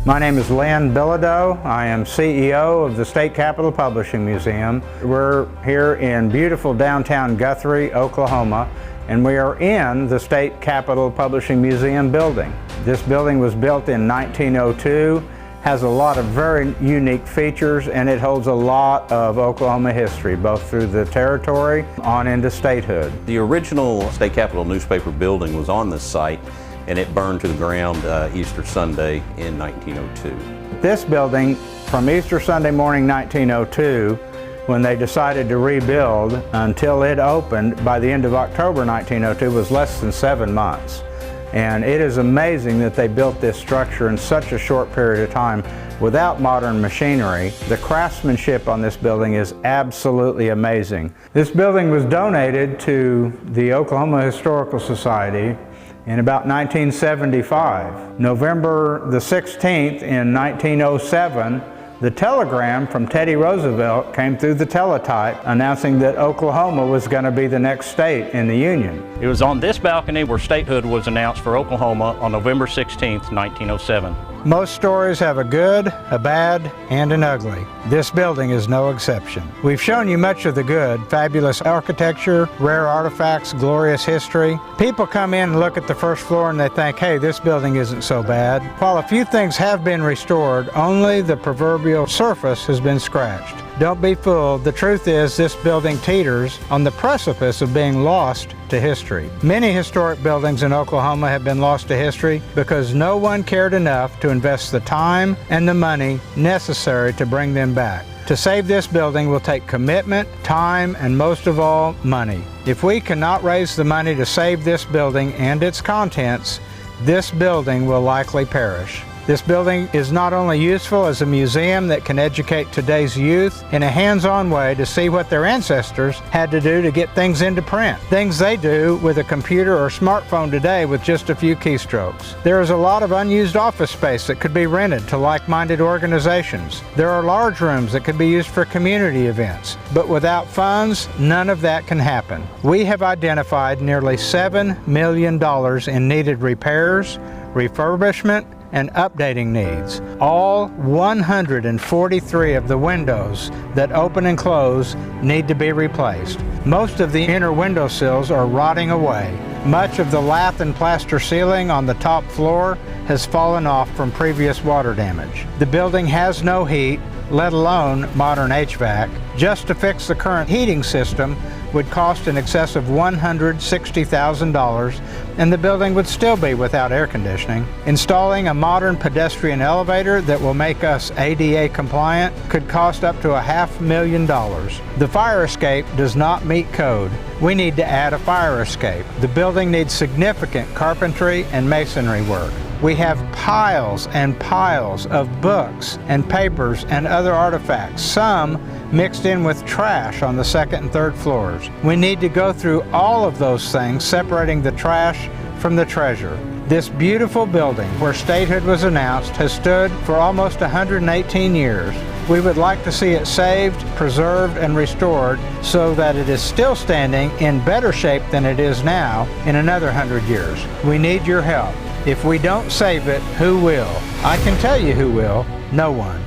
My name is Lynn Bilodeau. I am CEO of the State Capitol Publishing Museum. We're here in beautiful downtown Guthrie, Oklahoma, and we are in the State Capitol Publishing Museum building. This building was built in 1902, has a lot of very unique features, and it holds a lot of Oklahoma history, both through the territory on into statehood. The original State Capitol newspaper building was on this site, and it burned to the ground Easter Sunday in 1902. This building, from Easter Sunday morning 1902, when they decided to rebuild, until it opened by the end of October 1902, was less than 7 months. And it is amazing that they built this structure in such a short period of time without modern machinery. The craftsmanship on this building is absolutely amazing. This building was donated to the Oklahoma Historical Society in about 1975. November the 16th in 1907, the telegram from Teddy Roosevelt came through the teletype announcing that Oklahoma was going to be the next state in the Union. It was on this balcony where statehood was announced for Oklahoma on November 16th, 1907. Most stories have a good, a bad, and an ugly. This building is no exception. We've shown you much of the good: fabulous architecture, rare artifacts, glorious history. People come in and look at the first floor and they think, hey, this building isn't so bad. While a few things have been restored, only the proverbial surface has been scratched. Don't be fooled. The truth is, this building teeters on the precipice of being lost to history. Many historic buildings in Oklahoma have been lost to history because no one cared enough to invest the time and the money necessary to bring them back. To save this building will take commitment, time, and most of all, money. If we cannot raise the money to save this building and its contents, this building will likely perish. This building is not only useful as a museum that can educate today's youth in a hands-on way to see what their ancestors had to do to get things into print, things they do with a computer or smartphone today with just a few keystrokes. There is a lot of unused office space that could be rented to like-minded organizations. There are large rooms that could be used for community events, but without funds, none of that can happen. We have identified nearly $7 million in needed repairs, refurbishment, and updating needs. All 143 of the windows that open and close need to be replaced. Most of the inner window sills are rotting away. Much of the lath and plaster ceiling on the top floor has fallen off from previous water damage. The building has no heat, let alone modern HVAC. Just to fix the current heating system would cost in excess of $160,000, and the building would still be without air conditioning. Installing a modern pedestrian elevator that will make us ADA compliant could cost up to $500,000. The fire escape does not meet code. We need to add a fire escape. The building needs significant carpentry and masonry work. We have piles and piles of books and papers and other artifacts, some mixed in with trash on the second and third floors. We need to go through all of those things, separating the trash from the treasure. This beautiful building, where statehood was announced, has stood for almost 118 years. We would like to see it saved, preserved, and restored so that it is still standing in better shape than it is now in another 100 years. We need your help. If we don't save it, who will? I can tell you who will. No one.